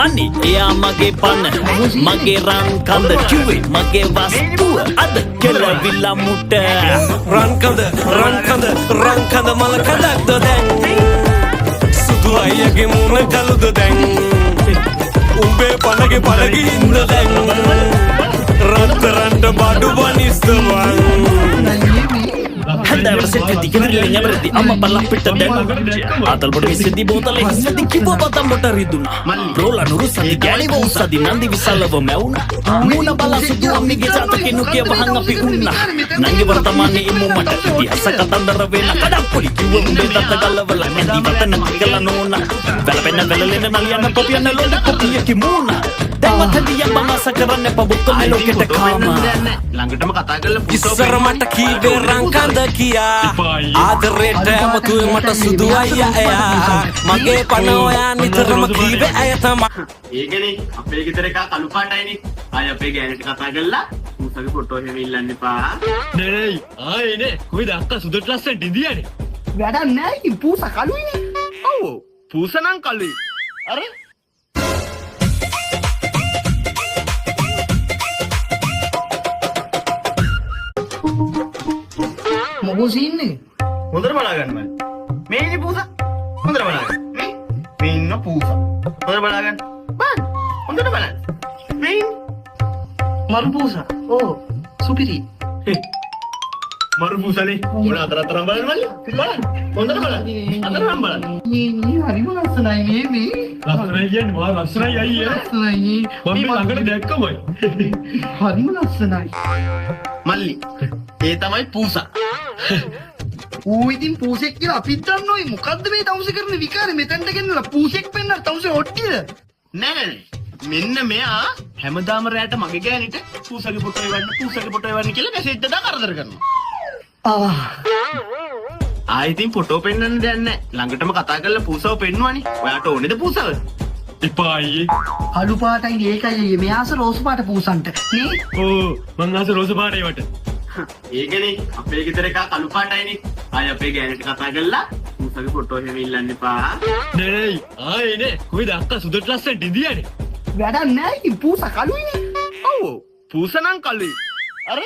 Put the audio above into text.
Ani eya mage panna mage ran kanda kiwe mage vastuwa ada kelavilla mutta ran kanda mal kadakda den sudu ayage muna kaluda den umbe panage palagi inda den ranta badu banistavan hada verset dikirlinya berarti amma balak pitta den atal bodu sidi botale sidi kibo batam botar riduna rola nuru sadi gani wo sadi nandi visalava meuna muna bala sudu ammige jatake nuke bahanga pi unna nange vartamane immu mata itihasa katandara vena kadapuli kiwo umbe tatta galawala endi vatana kala nona velapena velalena naliyana popiyana loda popiya kimuna dawatadiya bamasa karanne pabukka meloketa kama ළඟටම කතා කරලා ඉස්සර මට කීවේ රංකඳ කියා ආදරේට මතුවේ මට සුදු අයියා එයා මගේ පණ ඔයා නිතරම කීවේ ඇය තමයි ඒකනේ අපේ ගෙදර එකා කළු පාටයිනේ ආයි අපේ ගෑනට කතා කරලා මුසගේ ෆොටෝ එහෙම ඉල්ලන්න එපා නේ ආයේනේ කොයිද අක්කා සුදුට ලස්සනට ඉඳියානේ වැඩක් නෑ ඉතින් පූසා කළුයිනේ ඔව් පූස නම් කළුයි අර මොකෝ සීන් එක හොඳට බලාගන්න මම මේ ඉන්නේ පූස හොඳට බලාගන්න මේ ඉන්න පූස හොඳට බලාගන්න බලන්න හොඳට බලන්න මේ මරු පූසා ඕ සුපිරි මරු පූසනේ මොන අතරතරම් බලන්න මල්ලි බලන්න හොඳට බලන්න අතරම් බලන්න මේ හරිම ලස්සනයි මේ ලස්සනයි කියන්නේ මා ලස්සනයි අයියේ ලස්සනයි මම මේ ළඟට දැක්කමයි හරිම ලස්සනයි මල්ලි ඒ තමයි පූස ඌ ඉතින් පූසෙක් කියලා අපිත් දන්නෝයි මොකද්ද මේ තවුසේ කරන විකාරේ මෙතනට ගෙන්නලා පූසෙක් පෙන්නන තවුසේ ඔට්ටියද නෑ මෙන්න මෙයා හැමදාම රැට මගේ ගෑනිට පූසගේ ෆොටෝ එවන්න කියලා මැසේජ් එකක් කරදර කරනවා ආයි ඉතින් ෆොටෝ පෙන්නන්න දෙයක් නෑ ළඟටම කතා කරලා පූසව පෙන්නුවානේ ඔයාට ඕනේද පූසව එපා අයියේ කළු පාටයි ඒකයි මෙයාස රෝස් පාට පූසන්ට නේ ඕ මං ආස රෝස පාටේ වට ඒකනේ අපේ ගෙදර එකා කළු පාටයිනේ ආයි අපේ ගෑනට කතා කරලා පූසගේ ෆොටෝ එහෙම ඉල්ලන්න එපා නේ ආයේනේ කොයිද අක්කා සුදුට ලස්සනට ඉඳියානේ වැඩක් නෑ ඉතින් පූසා කළුයිනේ ඔව් පූස නම් කළුයි අර